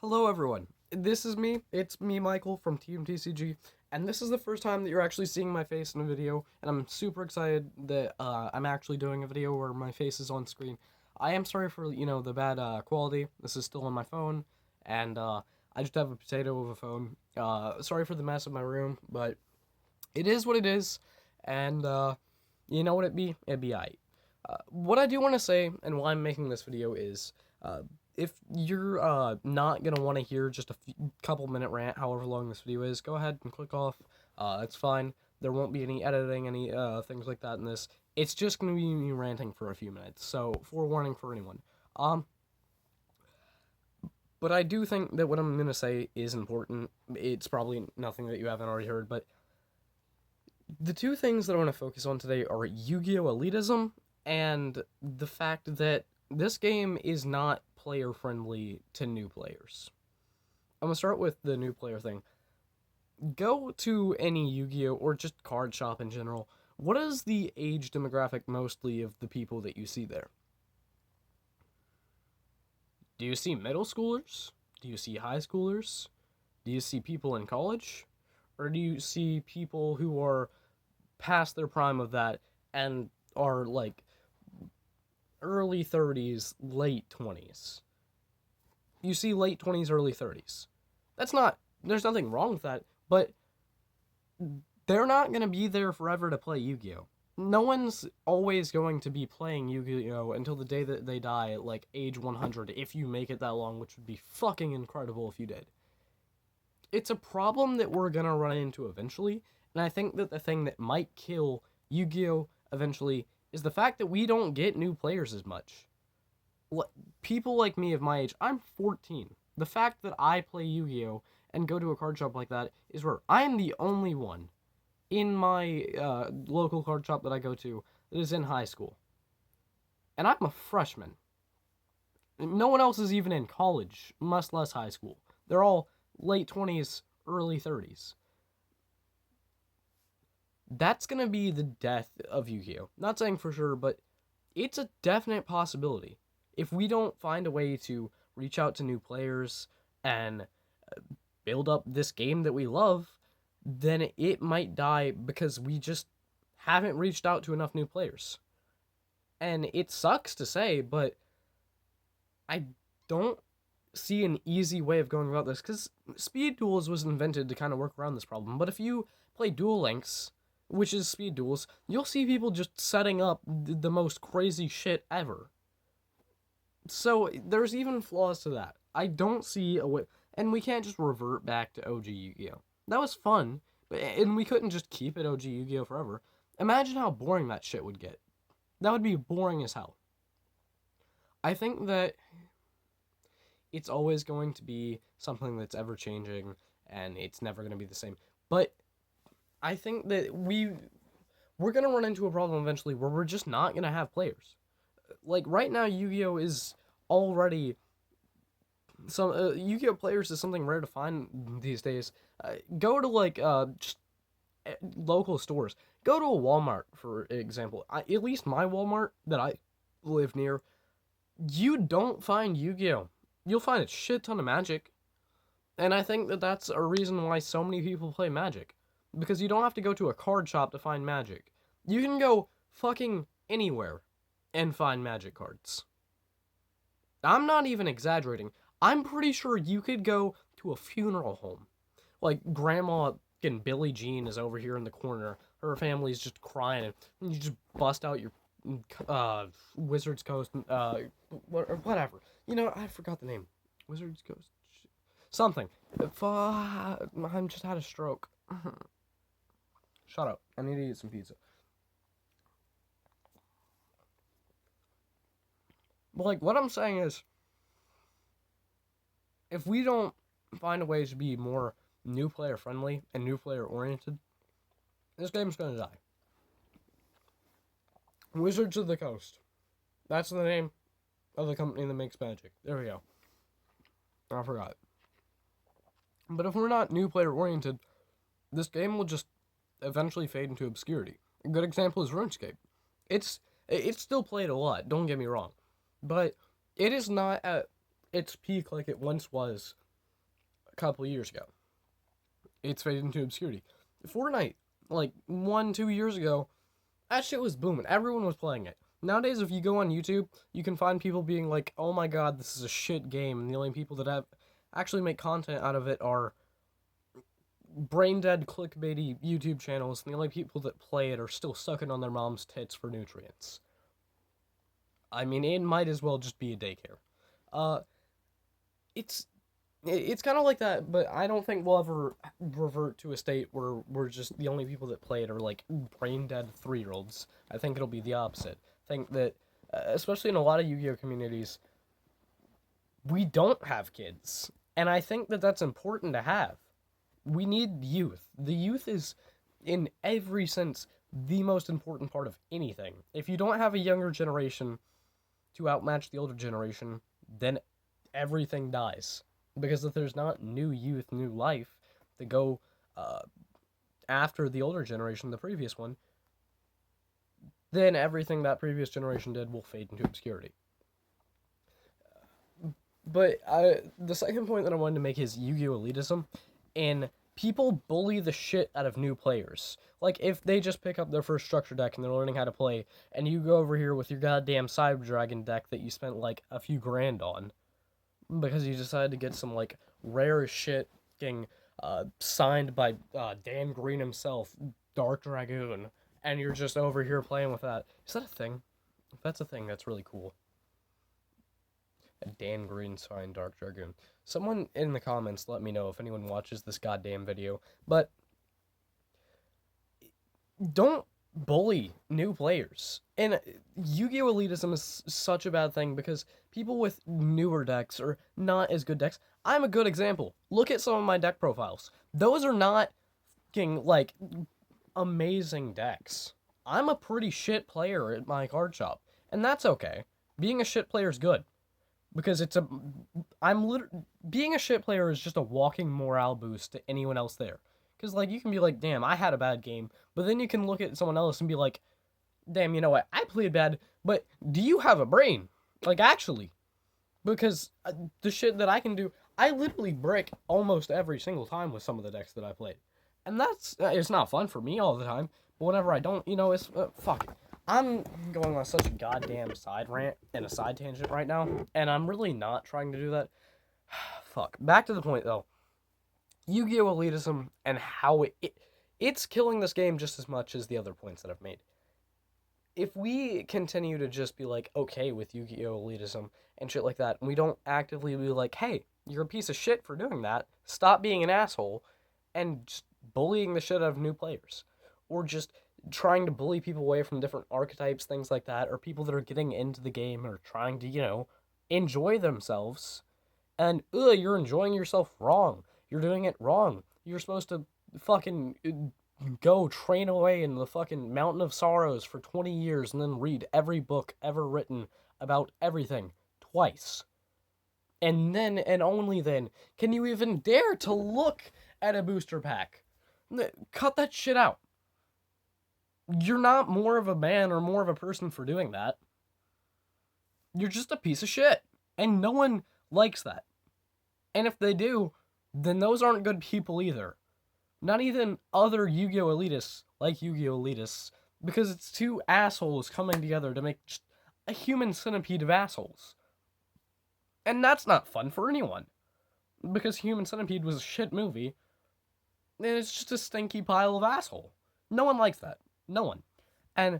Hello everyone, it's me Michael from Team TCG, and this is the first time that you're actually seeing my face in a video, and I'm super excited that I'm actually doing a video where my face is on screen. I am sorry for, the bad quality. This is still on my phone, and I just have a potato of a phone. Sorry for the mess of my room, but it is what it is, and you know what it'd be aight. What I do want to say, and why I'm making this video is, if you're not gonna want to hear just a couple minute rant, however long this video is, go ahead and click off. It's fine. There won't be any editing, any things like that in this. It's just gonna be me ranting for a few minutes. So forewarning for anyone. Um, but I do think that what I'm gonna say is important. It's probably nothing that you haven't already heard, but the two things that I want to focus on today are Yu-Gi-Oh! Elitism and the fact that this game is not player friendly to new players. I'm gonna start with the new player thing. Go to any Yu-Gi-Oh! Or just card shop in general. What is the age demographic mostly of the people that you see there? Do you see middle schoolers? Do you see high schoolers? Do you see people in college? Or do you see people who are past their prime of that and are like early 30s, late 20s? You see late 20s, early 30s. There's nothing wrong with that, but they're not going to be there forever to play Yu-Gi-Oh! No one's always going to be playing Yu-Gi-Oh! Until the day that they die at like age 100, if you make it that long, which would be fucking incredible if you did. It's a problem that we're going to run into eventually, and I think that the thing that might kill Yu-Gi-Oh! Eventually is the fact that we don't get new players as much. People like me of my age, I'm 14. The fact that I play Yu-Gi-Oh! And go to a card shop like that is rare. I am the only one in my local card shop that I go to that is in high school. And I'm a freshman. No one else is even in college, much less high school. They're all late 20s, early 30s. That's going to be the death of Yu-Gi-Oh! Not saying for sure, but it's a definite possibility. If we don't find a way to reach out to new players and build up this game that we love, then it might die because we just haven't reached out to enough new players. And it sucks to say, but I don't see an easy way of going about this, because Speed Duels was invented to kind of work around this problem. But if you play Duel Links, which is Speed Duels, you'll see people just setting up the most crazy shit ever. So there's even flaws to that. I don't see a way, and we can't just revert back to OG Yu-Gi-Oh! That was fun, and we couldn't just keep it OG Yu-Gi-Oh! Forever. Imagine how boring that shit would get. That would be boring as hell. I think that it's always going to be something that's ever changing, and it's never going to be the same. But I think that we're going to run into a problem eventually where we're just not going to have players. Like, right now, Yu-Gi-Oh! Is already some Yu-Gi-Oh! Players is something rare to find these days. Go to like just local stores. Go to a Walmart, for example. At least my Walmart that I live near, you don't find Yu-Gi-Oh! You'll find a shit ton of Magic, and I think that that's a reason why so many people play Magic, because you don't have to go to a card shop to find Magic. You can go fucking anywhere and find Magic cards. I'm not even exaggerating. I'm pretty sure you could go to a funeral home. Like, Grandma and Billie Jean is over here in the corner. Her family's just crying, and you just bust out your Wizard's Coast, whatever. I forgot the name. Wizard's Coast? Something. I'm just had a stroke. Shut up. I need to eat some pizza. But, like, what I'm saying is, if we don't find a way to be more new player friendly and new player oriented, this game's gonna die. Wizards of the Coast. That's the name of the company that makes Magic. There we go. I forgot. But if we're not new player oriented, this game will just eventually fade into obscurity. A good example is RuneScape. It's still played a lot, don't get me wrong, but it is not at its peak like it once was couple years ago. It's faded into obscurity. Fortnite, like 1-2 years ago, that shit was booming. Everyone was playing it. Nowadays, if you go on YouTube, you can find people being like, "Oh my god, this is a shit game," and the only people that have actually make content out of it are brain dead clickbaity YouTube channels, and the only people that play it are still sucking on their mom's tits for nutrients. I mean, it might as well just be a daycare. Uh, it's it's kind of like that, but I don't think we'll ever revert to a state where we're just the only people that play it are like brain dead 3-year-olds. I think it'll be the opposite. I think that, especially in a lot of Yu-Gi-Oh communities, we don't have kids, and I think that that's important to have. We need youth. The youth is, in every sense, the most important part of anything. If you don't have a younger generation to outmatch the older generation, then everything dies. Because if there's not new youth, new life to go uh, after the older generation, the previous one, then everything that previous generation did will fade into obscurity. But the second point that I wanted to make is Yu-Gi-Oh! Elitism, and people bully the shit out of new players. Like, if they just pick up their first structure deck and they're learning how to play, and you go over here with your goddamn Cyber Dragon deck that you spent, like, a few grand on, because you decided to get some, like, rare shit getting signed by Dan Green himself, Dark Dragoon, and you're just over here playing with that. Is that a thing? If that's a thing, that's really cool. A Dan Green signed Dark Dragoon. Someone in the comments let me know if anyone watches this goddamn video. But don't bully new players. And Yu-Gi-Oh! Elitism is such a bad thing because people with newer decks or not as good decks, I'm a good example. Look at some of my deck profiles. Those are not fucking, like, amazing decks. I'm a pretty shit player at my card shop, and that's okay. Being a shit player is good. Because being a shit player is just a walking morale boost to anyone else there. Because, like, you can be like, damn, I had a bad game. But then you can look at someone else and be like, damn, you know what, I played bad, but do you have a brain? Like, actually. Because the shit that I can do, I literally break almost every single time with some of the decks that I played. And that's, it's not fun for me all the time. But whenever I don't, it's, fuck it. I'm going on such a goddamn side rant and a side tangent right now, and I'm really not trying to do that. Fuck. Back to the point, though. Yu-Gi-Oh! Elitism and how it's killing this game just as much as the other points that I've made. If we continue to just be, like, okay with Yu-Gi-Oh! Elitism and shit like that, and we don't actively be like, hey, you're a piece of shit for doing that, stop being an asshole, and just bullying the shit out of new players. Or just trying to bully people away from different archetypes, things like that, or people that are getting into the game or trying to, enjoy themselves. And, you're enjoying yourself wrong. You're doing it wrong. You're supposed to fucking go train away in the fucking Mountain of Sorrows for 20 years and then read every book ever written about everything twice. And then, and only then, can you even dare to look at a booster pack. Cut that shit out. You're not more of a man or more of a person for doing that. You're just a piece of shit. And no one likes that. And if they do, then those aren't good people either. Not even other Yu-Gi-Oh! Elitists like Yu-Gi-Oh! Elitists, because it's two assholes coming together to make just a human centipede of assholes. And that's not fun for anyone. Because Human Centipede was a shit movie, and it's just a stinky pile of asshole. No one likes that. No one. And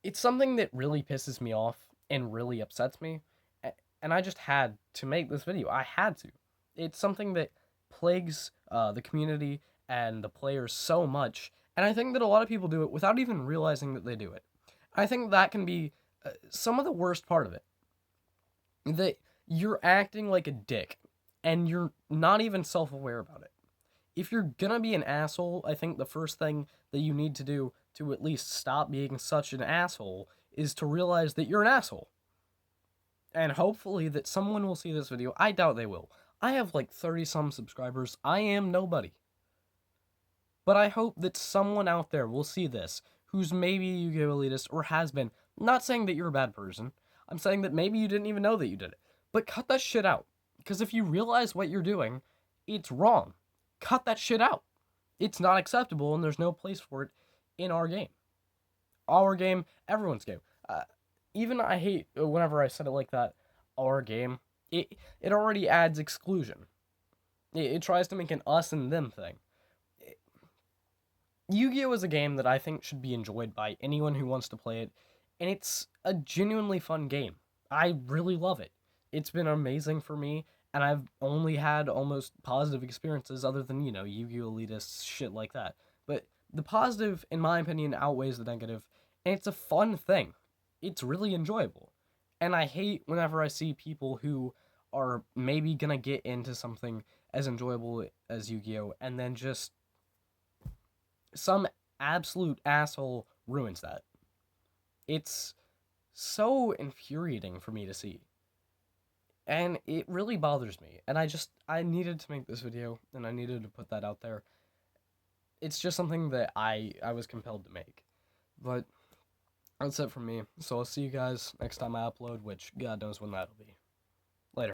it's something that really pisses me off and really upsets me. And I just had to make this video. I had to. It's something that plagues the community and the players so much. And I think that a lot of people do it without even realizing that they do it. I think that can be some of the worst part of it. That you're acting like a dick. And you're not even self-aware about it. If you're gonna be an asshole, I think the first thing that you need to do to at least stop being such an asshole is to realize that you're an asshole. And hopefully that someone will see this video. I doubt they will. I have like 30-some subscribers. I am nobody. But I hope that someone out there will see this, who's maybe a Yu-Gi-Oh! Elitist or has been. I'm not saying that you're a bad person. I'm saying that maybe you didn't even know that you did it. But cut that shit out. Because if you realize what you're doing, it's wrong. Cut that shit out. It's not acceptable, and there's no place for it in our game. Our game, everyone's game. Even I hate whenever I said it like that. Our game. It already adds exclusion. It tries to make an us and them thing. Yu-Gi-Oh! Is a game that I think should be enjoyed by anyone who wants to play it, and it's a genuinely fun game. I really love it. It's been amazing for me, and I've only had almost positive experiences other than, Yu-Gi-Oh! Elitists, shit like that. But the positive, in my opinion, outweighs the negative, and it's a fun thing. It's really enjoyable. And I hate whenever I see people who are maybe gonna get into something as enjoyable as Yu-Gi-Oh! And then just some absolute asshole ruins that. It's so infuriating for me to see. And it really bothers me. And I needed to make this video, and I needed to put that out there. It's just something that I was compelled to make. But that's it from me. So I'll see you guys next time I upload, which God knows when that'll be.